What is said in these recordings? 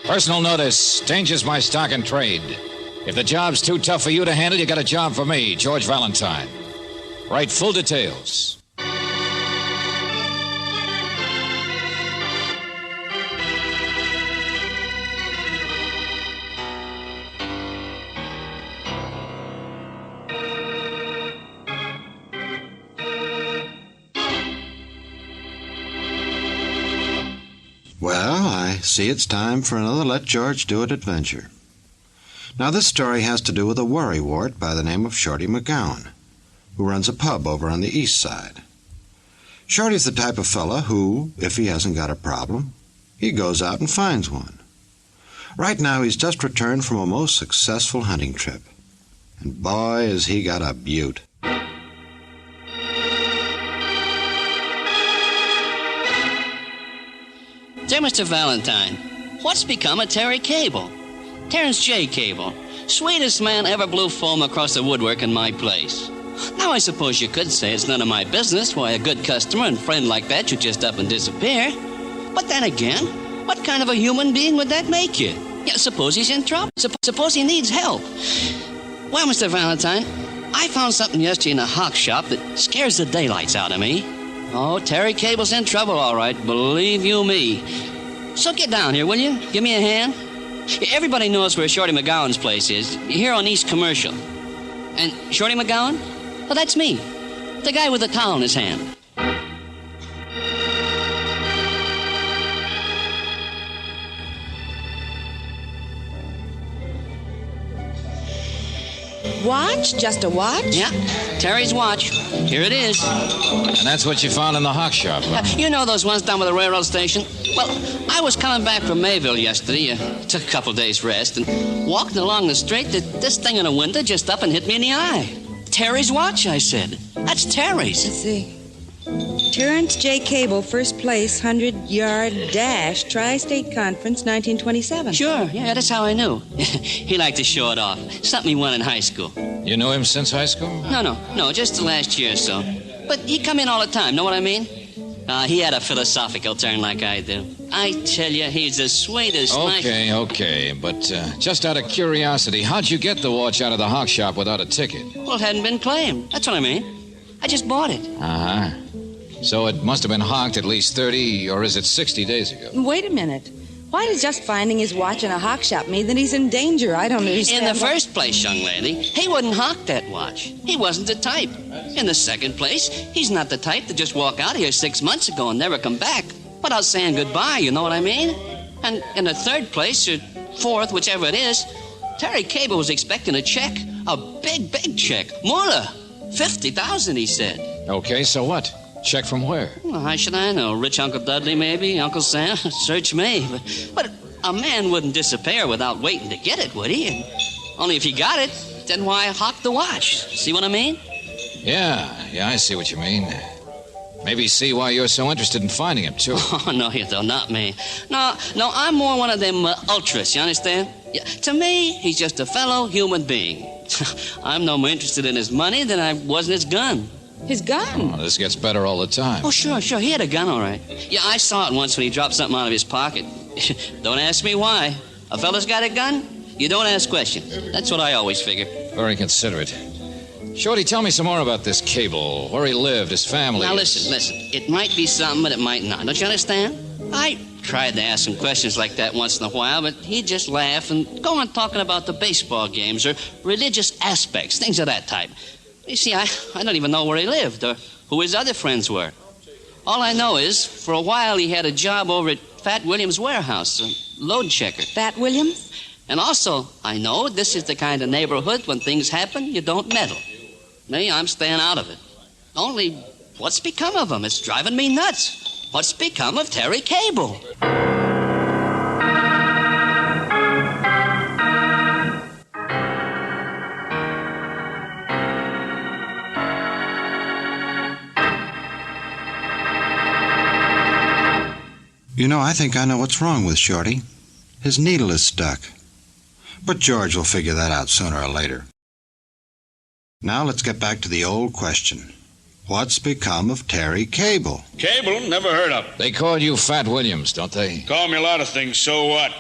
Personal notice. Danger's my stock and trade. If the job's too tough for you to handle, you got a job for me, George Valentine. Write full details. Well, I see it's time for another Let George Do It adventure. Now, this story has to do with a worrywart by the name of Shorty McGowan, who runs a pub over on the east side. Shorty's the type of fella who, if he hasn't got a problem, he goes out and finds one. Right now, he's just returned from a most successful hunting trip. And boy, has he got a beaut. Dear Mr. Valentine, what's become of Terry Cable? Terrence J. Cable, sweetest man ever blew foam across the woodwork in my place. Now, I suppose you could say it's none of my business why a good customer and friend like that should just up and disappear. But then again, what kind of a human being would that make you? Yeah, suppose he's in trouble. Suppose he needs help. Well, Mr. Valentine, I found something yesterday in a hock shop that scares the daylights out of me. Oh, Terry Cable's in trouble, all right, believe you me. So get down here, will you? Give me a hand. Everybody knows where Shorty McGowan's place is, here on East Commercial. And Shorty McGowan? Well, that's me, the guy with the towel in his hand. Watch? Just a watch? Yeah, Terry's watch. Here it is. And that's what you found in the hock shop, huh? You know those ones down by the railroad station? Well, I was coming back from Mayville yesterday. Took a couple days' rest, and walking along the street, this thing in a window just up and hit me in the eye. Terry's watch, I said. That's Terry's. Let's see. Terrence J. Cable, first place, 100-yard dash, Tri-State Conference, 1927. Sure, yeah, that's how I knew. He liked to show it off. Something he won in high school. You knew him since high school? No, just the last year or so. But he come in all the time, know what I mean? He had a philosophical turn like I do. I tell you, he's the sweetest. Okay, but just out of curiosity, how'd you get the watch out of the hock shop without a ticket? Well, it hadn't been claimed. That's what I mean. I just bought it. Uh-huh. So it must have been hocked at least 30, or is it 60 days ago? Wait a minute. Why does just finding his watch in a hock shop mean that he's in danger? I don't understand. In the first place, young lady, he wouldn't hock that watch. He wasn't the type. In the second place, he's not the type to just walk out of here 6 months ago and never come back without saying goodbye, you know what I mean? And in the third place, or fourth, whichever it is, Terry Cable was expecting a check. A big check. More. 50,000, he said. Okay, so what? Check from where? Well, how should I know? Rich Uncle Dudley, maybe? Uncle Sam? Search me. But a man wouldn't disappear without waiting to get it, would he? And only if he got it, then why hock the watch? See what I mean? Yeah, I see what you mean. Maybe see why you're so interested in finding him, too. Oh, no, you don't. Not me. No, I'm more one of them ultras, you understand? Yeah, to me, he's just a fellow human being. I'm no more interested in his money than I was in his gun. His gun? Oh, this gets better all the time. Oh, sure. He had a gun, all right. Yeah, I saw it once when he dropped something out of his pocket. Don't ask me why. A fella's got a gun, you don't ask questions. That's what I always figure. Very considerate. Shorty, tell me some more about this Cable, where he lived, his family. Now, listen. It might be something, but it might not. Don't you understand? I tried to ask him questions like that once in a while, but he'd just laugh and go on talking about the baseball games or religious aspects, things of that type. You see, I don't even know where he lived or who his other friends were. All I know is, for a while, he had a job over at Fat Williams' warehouse, a load checker. Fat Williams? And also, I know this is the kind of neighborhood when things happen, you don't meddle. Me, I'm staying out of it. Only, what's become of him? It's driving me nuts. What's become of Terry Cable? You know, I think I know what's wrong with Shorty. His needle is stuck. But George will figure that out sooner or later. Now let's get back to the old question. What's become of Terry Cable? Cable? Never heard of. They call you Fat Williams, don't they? Call me a lot of things, so what?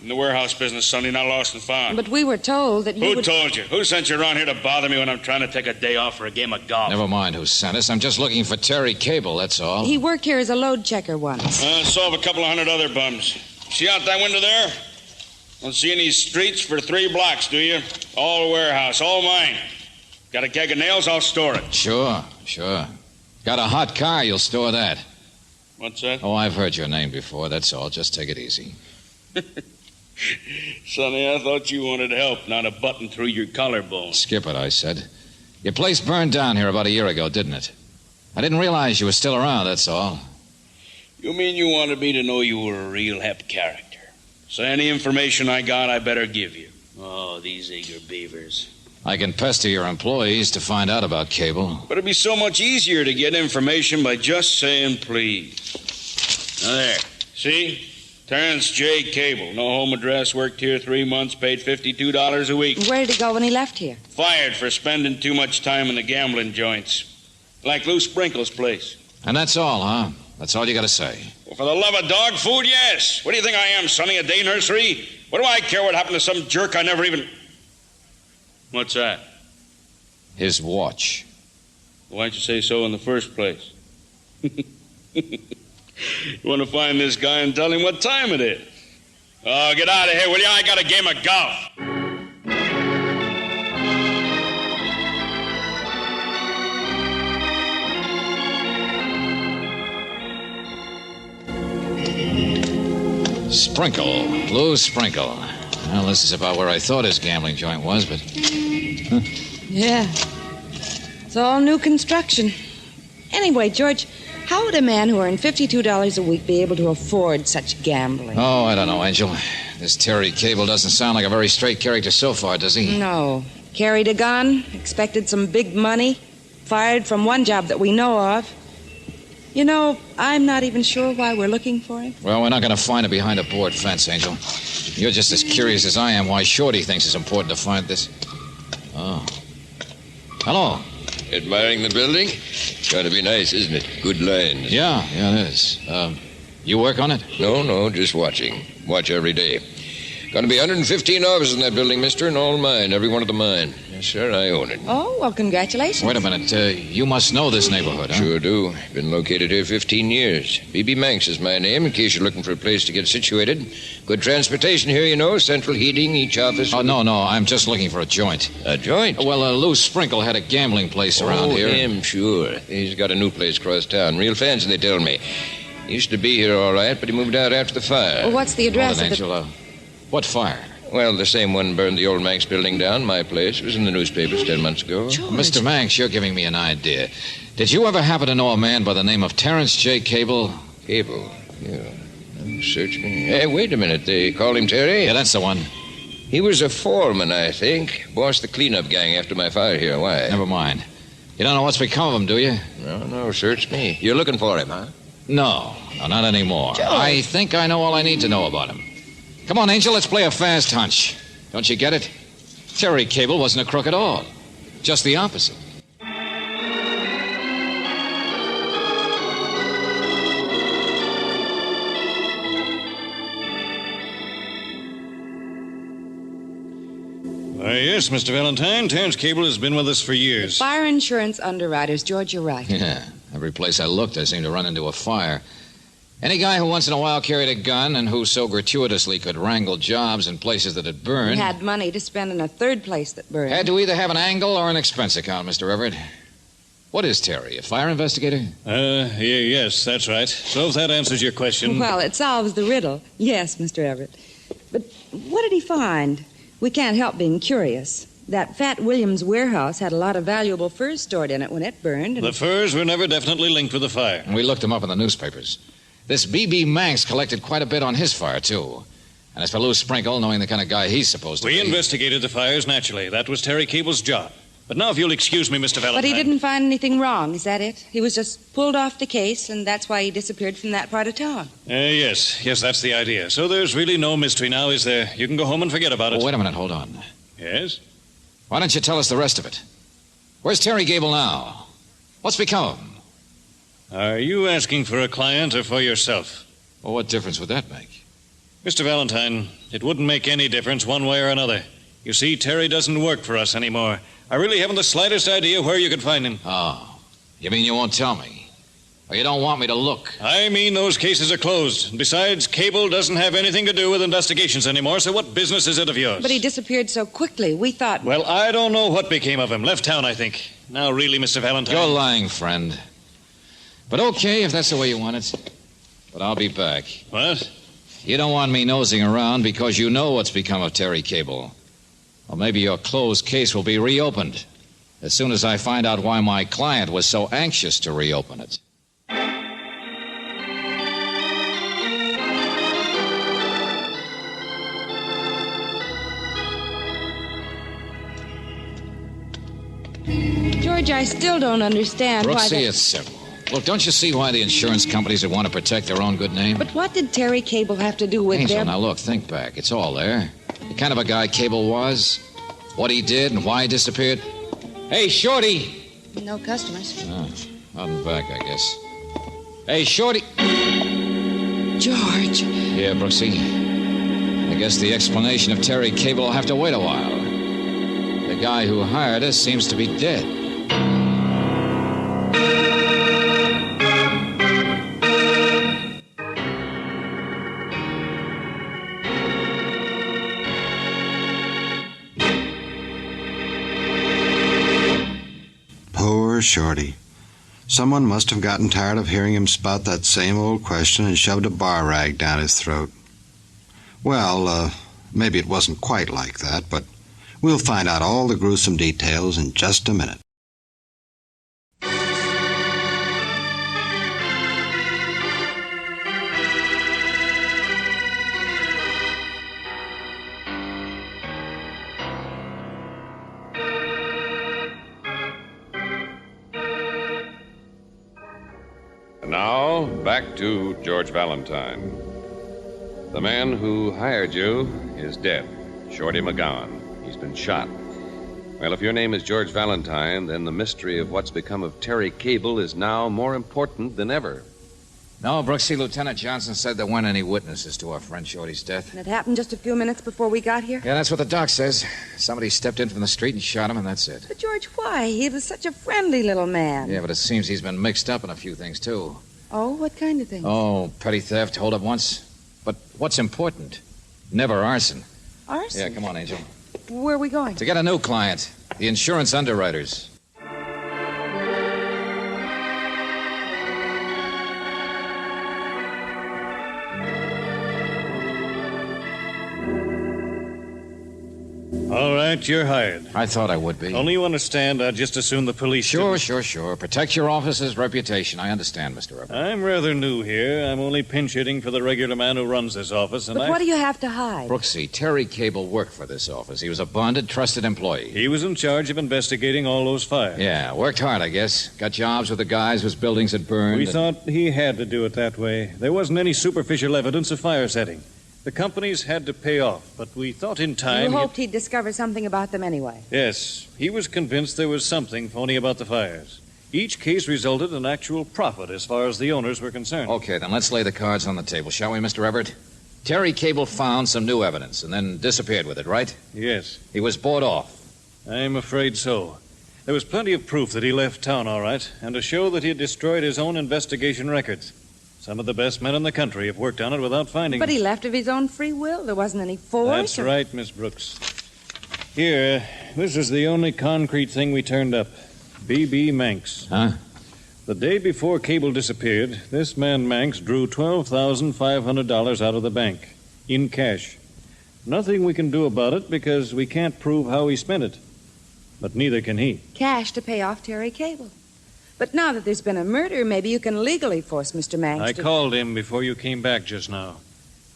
In the warehouse business, Sonny, not lost and found. But we were told that you Who would... told you? Who sent you around here to bother me when I'm trying to take a day off for a game of golf? Never mind who sent us. I'm just looking for Terry Cable, that's all. He worked here as a load checker once. So have a couple of hundred other bums. See out that window there? Don't see any streets for 3 blocks, do you? All warehouse, all mine. Got a keg of nails, I'll store it. Sure. Got a hot car, you'll store that. What's that? Oh, I've heard your name before, that's all. Just take it easy. Sonny, I thought you wanted help, not a button through your collarbone. Skip it, I said. Your place burned down here about a year ago, didn't it? I didn't realize you were still around, that's all. You mean you wanted me to know you were a real hep character? So any information I got, I better give you. Oh, these eager beavers. I can pester your employees to find out about Cable. But it'd be so much easier to get information by just saying please. Now there, see? Terrence J. Cable, no home address, worked here 3 months, paid $52 a week. Where did he go when he left here? Fired for spending too much time in the gambling joints. Like Lou Sprinkle's place. And that's all, huh? That's all you gotta say. Well, for the love of dog food, yes. What do you think I am, Sonny, a day nursery? What do I care what happened to some jerk I never even... What's that? His watch. Why'd you say so in the first place? You want to find this guy and tell him what time it is? Oh, get out of here, will you? I got a game of golf. Sprinkle. Lou Sprinkle. Well, this is about where I thought his gambling joint was, but... Yeah. It's all new construction. Anyway, George, how would a man who earned $52 a week be able to afford such gambling? Oh, I don't know, Angel. This Terry Cable doesn't sound like a very straight character so far, does he? No. Carried a gun, expected some big money, fired from one job that we know of. You know, I'm not even sure why we're looking for him. Well, we're not going to find it behind a board fence, Angel. You're just as curious as I am why Shorty thinks it's important to find this. Oh. Hello. Admiring the building? Going to be nice, isn't it? Good lines. Yeah, it is. You work on it? No, just watching. Watch every day. Going to be 115 offices in that building, mister, and all mine. Every one of them mine. Yes, sir, I own it. Oh, well, congratulations. Wait a minute. You must know this neighborhood, huh? Sure do. Been located here 15 years. B.B. Manx is my name, in case you're looking for a place to get situated. Good transportation here, you know. Central heating, each office. Oh, no. I'm just looking for a joint. A joint? Well, Lou Sprinkle had a gambling place around here. Oh, him, sure. He's got a new place across town. Real fancy, they tell me. He used to be here all right, but he moved out after the fire. Well, what's the address Hold it, of the... Angel. What fire? Well, the same one burned the old Manx building down, my place. It was in the newspapers 10 months ago. George. Mr. Manx, you're giving me an idea. Did you ever happen to know a man by the name of Terrence J. Cable? Cable? Yeah. Search me. Hey, wait a minute. They call him Terry? Yeah, that's the one. He was a foreman, I think. Bossed the cleanup gang after my fire here. Why? Never mind. You don't know what's become of him, do you? No, search me. You're looking for him, huh? No, not anymore. George. I think I know all I need to know about him. Come on, Angel, let's play a fast hunch. Don't you get it? Terry Cable wasn't a crook at all. Just the opposite. Yes, Mr. Valentine. Terrence Cable has been with us for years. Fire insurance underwriters. George, you're right. Yeah, every place I looked, I seemed to run into a fire. Any guy who once in a while carried a gun and who so gratuitously could wrangle jobs in places that had burned... He had money to spend in a third place that burned. had to either have an angle or an expense account, Mr. Everett. What is Terry, a fire investigator? Yes, that's right. So if that answers your question... Well, it solves the riddle. Yes, Mr. Everett. But what did he find? We can't help being curious. That Fat Williams warehouse had a lot of valuable furs stored in it when it burned. And... The furs were never definitely linked with the fire. We looked him up in the newspapers. This B.B. Manx collected quite a bit on his fire, too. And as for Lou Sprinkle, knowing the kind of guy he's supposed to be... We investigated the fires, naturally. That was Terry Cable's job. But now, if you'll excuse me, Mr. Valentine... But he didn't find anything wrong, is that it? He was just pulled off the case, and that's why he disappeared from that part of town. Yes, that's the idea. So there's really no mystery now, is there? You can go home and forget about it. Oh, wait a minute, hold on. Yes? Why don't you tell us the rest of it? Where's Terry Cable now? What's become of him? Are you asking for a client or for yourself? Well, what difference would that make? Mr. Valentine, it wouldn't make any difference one way or another. You see, Terry doesn't work for us anymore. I really haven't the slightest idea where you could find him. Oh, you mean you won't tell me? Or you don't want me to look? I mean those cases are closed. Besides, Cable doesn't have anything to do with investigations anymore, so what business is it of yours? But he disappeared so quickly. We thought... Well, I don't know what became of him. Left town, I think. Now, really, Mr. Valentine... You're lying, friend. But okay, if that's the way you want it. But I'll be back. What? You don't want me nosing around because you know what's become of Terry Cable. Well, maybe your closed case will be reopened as soon as I find out why my client was so anxious to reopen it. George, I still don't understand why... Brooksy, it's simple. Look, don't you see why the insurance companies would want to protect their own good name? But what did Terry Cable have to do with Angel, their... now look, think back. It's all there. The kind of a guy Cable was, what he did, and why he disappeared. Hey, Shorty! No customers. Oh, out and back, I guess. Hey, Shorty! George. Yeah, Brooksy. I guess the explanation of Terry Cable will have to wait a while. The guy who hired us seems to be dead. Poor Shorty. Someone must have gotten tired of hearing him spout that same old question and shoved a bar rag down his throat. Well, maybe it wasn't quite like that, but we'll find out all the gruesome details in just a minute. And now, back to George Valentine. The man who hired you is dead, Shorty McGowan. He's been shot. Well, if your name is George Valentine, then the mystery of what's become of Terry Cable is now more important than ever. No, Brooksy, Lieutenant Johnson said there weren't any witnesses to our friend Shorty's death. And it happened just a few minutes before we got here? Yeah, that's what the doc says. Somebody stepped in from the street and shot him, and that's it. But, George, why? He was such a friendly little man. Yeah, but it seems he's been mixed up in a few things, too. Oh, what kind of things? Oh, petty theft, hold up once. But what's important? Never arson. Arson? Yeah, come on, Angel. Where are we going? To get a new client. The insurance underwriters. All right, you're hired. I thought I would be. Only you understand, I'd just as soon the police Sure. didn't. Protect your office's reputation. I understand, Mr. Everett. I'm rather new here. I'm only pinch hitting for the regular man who runs this office, and But what do you have to hide? Brooksy, Terry Cable worked for this office. He was a bonded, trusted employee. He was in charge of investigating all those fires. Yeah, worked hard, I guess. Got jobs with the guys whose buildings had burned. We thought he had to do it that way. There wasn't any superficial evidence of fire setting. The companies had to pay off, but we thought in time... You hoped he'd discover something about them anyway. Yes, he was convinced there was something phony about the fires. Each case resulted in actual profit as far as the owners were concerned. Okay, then let's lay the cards on the table, shall we, Mr. Everett? Terry Cable found some new evidence and then disappeared with it, right? Yes, He was bought off. I'm afraid so. There was plenty of proof that he left town all right, and to show that he had destroyed his own investigation records. Some of the best men in the country have worked on it without finding But him. he left of his own free will. There wasn't any force. That's right, Miss Brooks. Here, this is the only concrete thing we turned up. B.B. Manx. Huh? The day before Cable disappeared, this man Manx drew $12,500 out of the bank, in cash. Nothing we can do about it because we can't prove how he spent it. But neither can he. Cash to pay off Terry Cable. But now that there's been a murder, maybe you can legally force Mr. Manx I to... called him before you came back just now.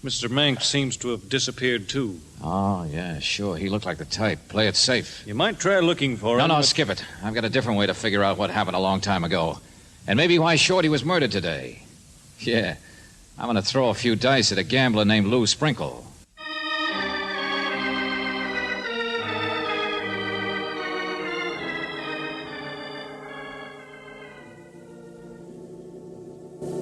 Mr. Manx seems to have disappeared, too. Oh, yeah, sure. He looked like the type. Play it safe. You might try looking for him. No, but- skip it. I've got a different way to figure out what happened a long time ago. And maybe why Shorty was murdered today. Yeah, I'm going to throw a few dice at a gambler named Lou Sprinkle.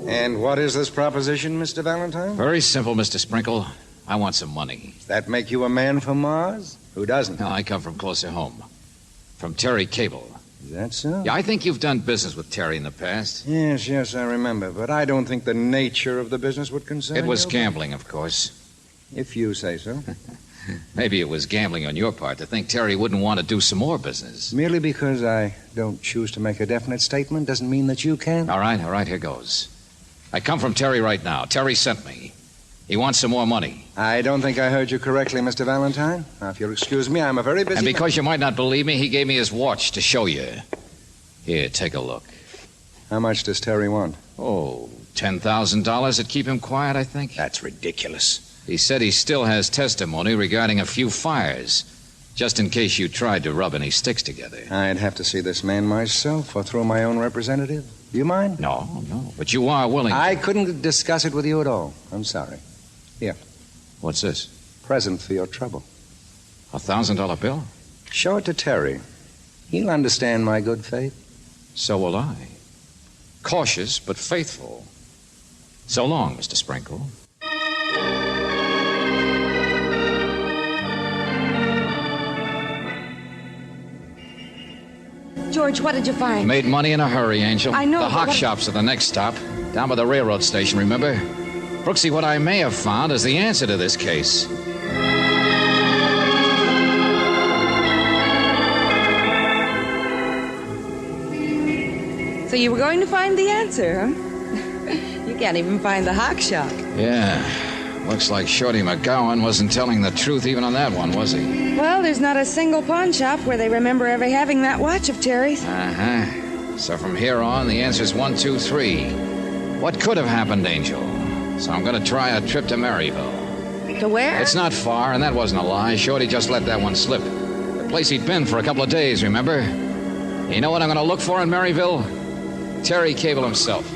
And what is this proposition, Mr. Valentine? Very simple, Mr. Sprinkle. I want some money. Does that make you a man from Mars? Who doesn't? No, I come from closer home. From Terry Cable. Is that so? Yeah, I think you've done business with Terry in the past. Yes, I remember. But I don't think the nature of the business would concern you. It was gambling, of course. If you say so. Maybe it was gambling on your part to think Terry wouldn't want to do some more business. Merely because I don't choose to make a definite statement doesn't mean that you can. All right, here goes. I come from Terry right now. Terry sent me. He wants some more money. I don't think I heard you correctly, Mr. Valentine. Now, if you'll excuse me, I'm a very busy... And because you might not believe me, he gave me his watch to show you. Here, take a look. How much does Terry want? Oh, $10,000 to keep him quiet, I think. That's ridiculous. He said he still has testimony regarding a few fires, just in case you tried to rub any sticks together. I'd have to see this man myself or through my own representative. Do you mind? No, but you are willing... I couldn't discuss it with you at all. I'm sorry. Here. What's this? Present for your trouble. $1,000 bill? Show it to Terry. He'll understand my good faith. So will I. Cautious, but faithful. So long, Mr. Sprinkle. George, what did you find? Made money in a hurry, Angel. I know, The but hock what- shops are the next stop. Down by the railroad station, remember? Brooksy, what I may have found is the answer to this case. So you were going to find the answer, huh? You can't even find the hock shop. Yeah. Looks like Shorty McGowan wasn't telling the truth even on that one, was he? Well, there's not a single pawn shop where they remember ever having that watch of Terry's. Uh-huh. So from here on, the answer's 1, 2, 3. What could have happened, Angel? So I'm going to try a trip to Maryville. To where? It's not far, and that wasn't a lie. Shorty just let that one slip. The place he'd been for a couple of days, remember? You know what I'm going to look for in Maryville? Terry Cable himself.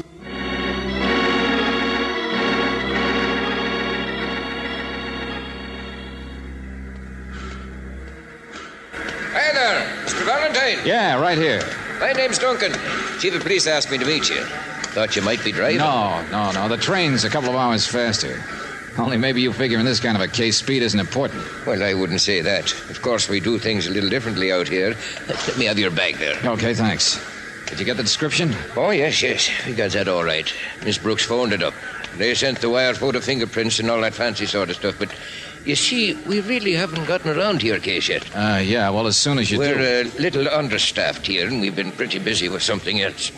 Hey there, Mr. Valentine. Yeah, right here. My name's Duncan. Chief of Police asked me to meet you. Thought you might be driving. No. The train's a couple of hours faster. Only maybe you figure in this kind of a case, speed isn't important. Well, I wouldn't say that. Of course, we do things a little differently out here. Let me have your bag there. Okay, thanks. Did you get the description? Oh, yes. We got that all right. Miss Brooks phoned it up. They sent the wire photo fingerprints and all that fancy sort of stuff, but you see, we really haven't gotten around to your case yet. Yeah, well, as soon as you do... We're a little understaffed here, and we've been pretty busy with something else.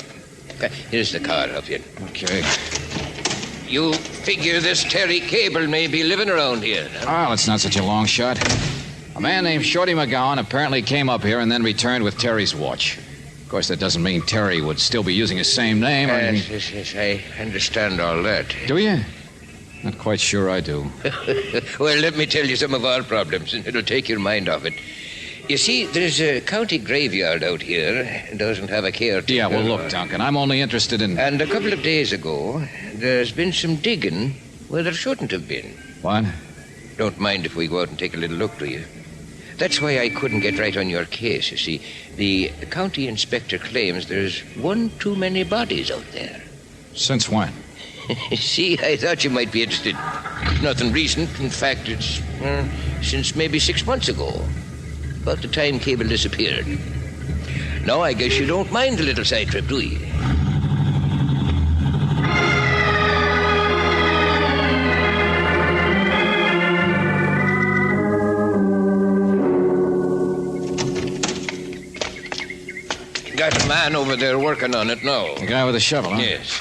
Here's the car up here. Okay. You figure this Terry Cable may be living around here, huh? Well, it's not such a long shot. A man named Shorty McGowan apparently came up here and then returned with Terry's watch. Of course, that doesn't mean Terry would still be using his same name or anything. Yes, I understand all that. Do you? Not quite sure I do. Well, let me tell you some of our problems, and it'll take your mind off it. You see, there's a county graveyard out here. It doesn't have a caretaker. Yeah, well, look, Duncan, I'm only interested in... And a couple of days ago, there's been some digging where there shouldn't have been. What? Don't mind if we go out and take a little look, do you? That's why I couldn't get right on your case, you see. The county inspector claims there's one too many bodies out there. Since when? See, I thought you might be interested. Nothing recent. In fact, it's since maybe 6 months ago. About the time Cable disappeared. Now, I guess you don't mind a little side trip, do you? Got a man over there working on it now. The guy with the shovel, huh? Yes.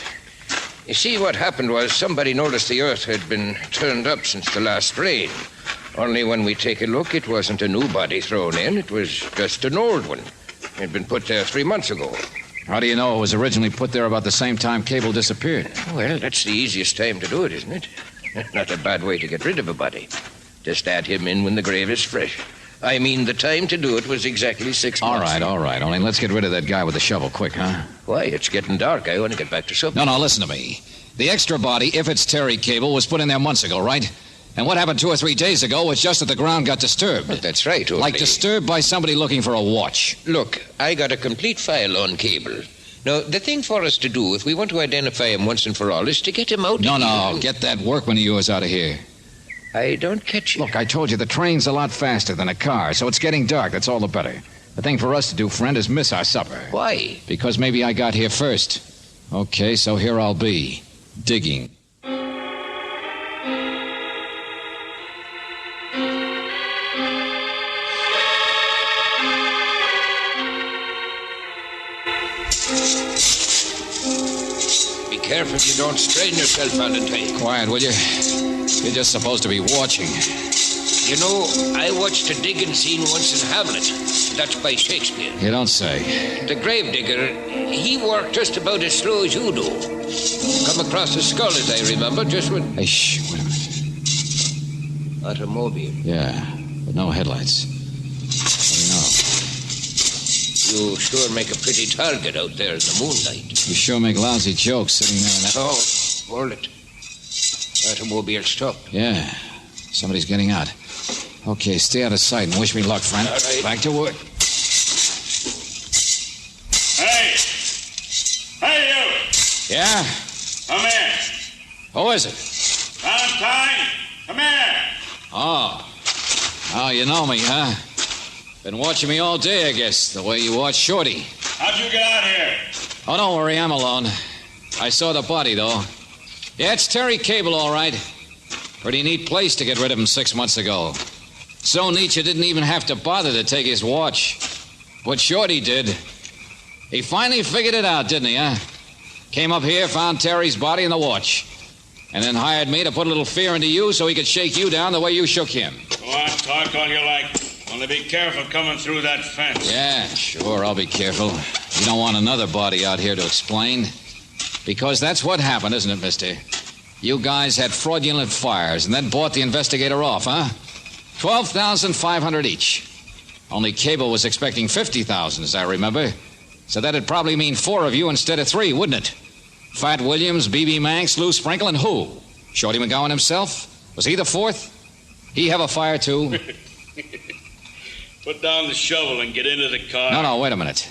You see, what happened was somebody noticed the earth had been turned up since the last rain. Only when we take a look, it wasn't a new body thrown in. It was just an old one. It had been put there 3 months ago. How do you know it was originally put there about the same time Cable disappeared? Well, that's the easiest time to do it, isn't it? Not a bad way to get rid of a body. Just add him in when the grave is fresh. I mean, the time to do it was exactly 6 months. All right. Only let's get rid of that guy with the shovel quick, huh? Why, it's getting dark. I want to get back to supper. No, listen to me. The extra body, if it's Terry Cable, was put in there months ago, right? And what happened 2 or 3 days ago was just that the ground got disturbed. Well, that's right, only... Like disturbed by somebody looking for a watch. Look, I got a complete file on Cable. Now, the thing for us to do, if we want to identify him once and for all, is to get him out. No, get that workman of yours out of here. I don't catch you. Look, I told you the train's a lot faster than a car, so it's getting dark. That's all the better. The thing for us to do, friend, is miss our supper. Why? Because maybe I got here first. Okay, so here I'll be, digging. Be careful you don't strain yourself, Valentine. Quiet, will you? You're just supposed to be watching. You know, I watched a digging scene once in Hamlet. That's by Shakespeare. You don't say. The gravedigger, he worked just about as slow as you do. Come across a skull, as I remember, just when... Hey, shh, wait a minute. Automobile. Yeah, but no headlights. You sure make a pretty target out there in the moonlight. You sure make lousy jokes sitting there in that... Oh, hold it. Automobile stopped. Yeah, somebody's getting out. Okay, stay out of sight and wish me luck, friend. All right. Back to work. Hey! Hey, you! Yeah? Come here. Who is it? Valentine, come here. Oh, you know me, huh? Been watching me all day, I guess, the way you watch Shorty. How'd you get out here? Oh, don't worry, I'm alone. I saw the body, though. Yeah, it's Terry Cable, all right. Pretty neat place to get rid of him 6 months ago. So neat you didn't even have to bother to take his watch. What Shorty did, he finally figured it out, didn't he, huh? Came up here, found Terry's body and the watch. And then hired me to put a little fear into you so he could shake you down the way you shook him. Go on, talk all you like. Only be careful coming through that fence. Yeah, sure, I'll be careful. You don't want another body out here to explain. Because that's what happened, isn't it, mister? You guys had fraudulent fires and then bought the investigator off, huh? $12,500 each. Only Cable was expecting $50,000, as I remember. So that'd probably mean 4 of you instead of 3, wouldn't it? Fat Williams, B.B. Manx, Lou Sprinkle, and who? Shorty McGowan himself? Was he the 4th? He have a fire, too? Put down the shovel and get into the car. No, wait a minute.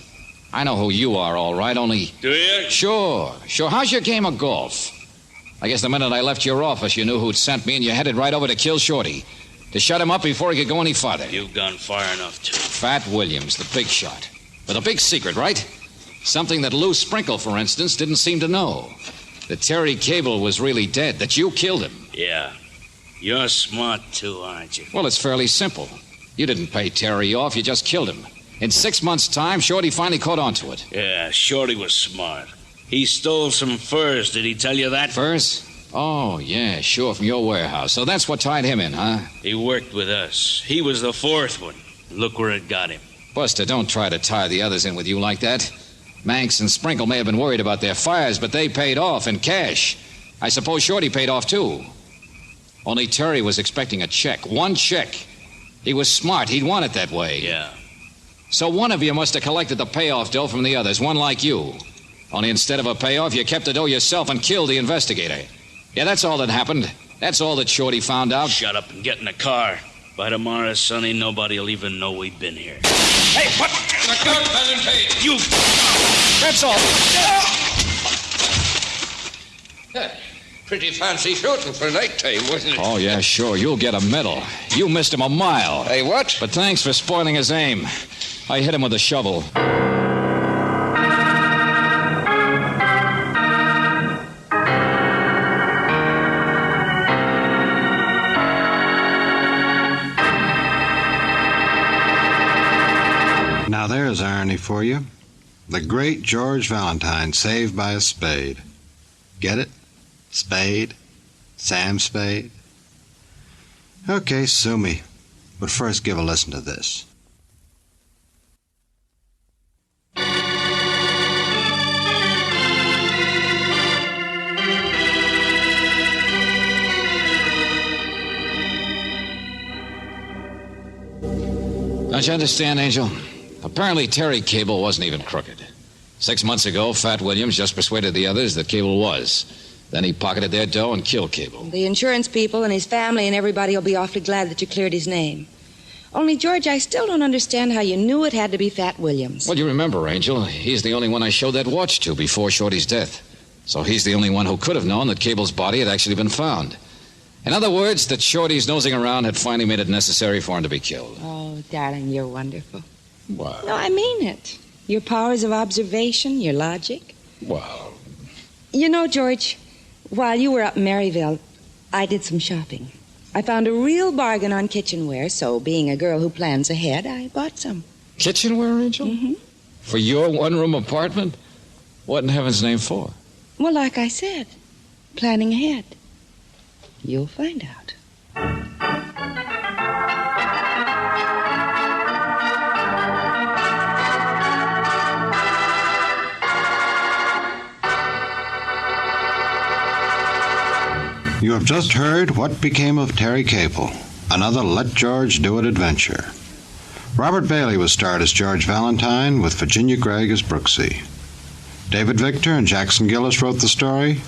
I know who you are, all right, only... Do you? Sure. How's your game of golf? I guess the minute I left your office, you knew who'd sent me, and you headed right over to kill Shorty. To shut him up before he could go any farther. You've gone far enough, too. Fat Williams, the big shot. With a big secret, right? Something that Lou Sprinkle, for instance, didn't seem to know. That Terry Cable was really dead, that you killed him. Yeah. You're smart, too, aren't you? Well, it's fairly simple. You didn't pay Terry off, you just killed him. In 6 months' time, Shorty finally caught on to it. Yeah, Shorty was smart. He stole some furs. Did he tell you that? Furs? Oh, yeah, sure, from your warehouse. So that's what tied him in, huh? He worked with us. He was the 4th one. Look where it got him. Buster, don't try to tie the others in with you like that. Manx and Sprinkle may have been worried about their fires, but they paid off in cash. I suppose Shorty paid off, too. Only Terry was expecting a check. 1 check. He was smart. He'd want it that way. Yeah. So one of you must have collected the payoff dough from the others, one like you. Only instead of a payoff, you kept the dough yourself and killed the investigator. Yeah, that's all that happened. That's all that Shorty found out. Shut up and get in the car. By tomorrow, Sonny, nobody'll even know we've been here. Hey, what? Look out, Valentine! You... That's all. Pretty fancy shooting for nighttime, wasn't it? Oh, yeah, sure. You'll get a medal. You missed him a mile. Hey, what? But thanks for spoiling his aim. I hit him with a shovel. Now there's irony for you. The great George Valentine saved by a spade. Get it? Spade? Sam Spade? Okay, sue me. But first give a listen to this. Don't you understand, Angel? Apparently Terry Cable wasn't even crooked. 6 months ago, Fat Williams just persuaded the others that Cable was. Then he pocketed their dough and killed Cable. The insurance people and his family and everybody will be awfully glad that you cleared his name. Only, George, I still don't understand how you knew it had to be Fat Williams. Well, you remember, Angel, he's the only one I showed that watch to before Shorty's death. So he's the only one who could have known that Cable's body had actually been found. In other words, that Shorty's nosing around had finally made it necessary for him to be killed. Oh, darling, you're wonderful. Wow. No, I mean it. Your powers of observation, your logic. Wow. You know, George, while you were up in Maryville, I did some shopping. I found a real bargain on kitchenware, so being a girl who plans ahead, I bought some. Kitchenware, Angel? Mm-hmm. For your one-room apartment? What in heaven's name for? Well, like I said, planning ahead. You'll find out. You have just heard What Became of Terry Cable, another Let George Do It adventure. Robert Bailey was starred as George Valentine, with Virginia Gregg as Brooksy. David Victor and Jackson Gillis wrote the story,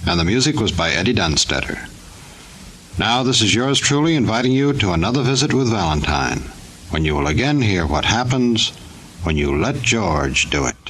and the music was by Eddie Dunstetter. Now this is yours truly inviting you to another visit with Valentine, when you will again hear what happens when you let George do it.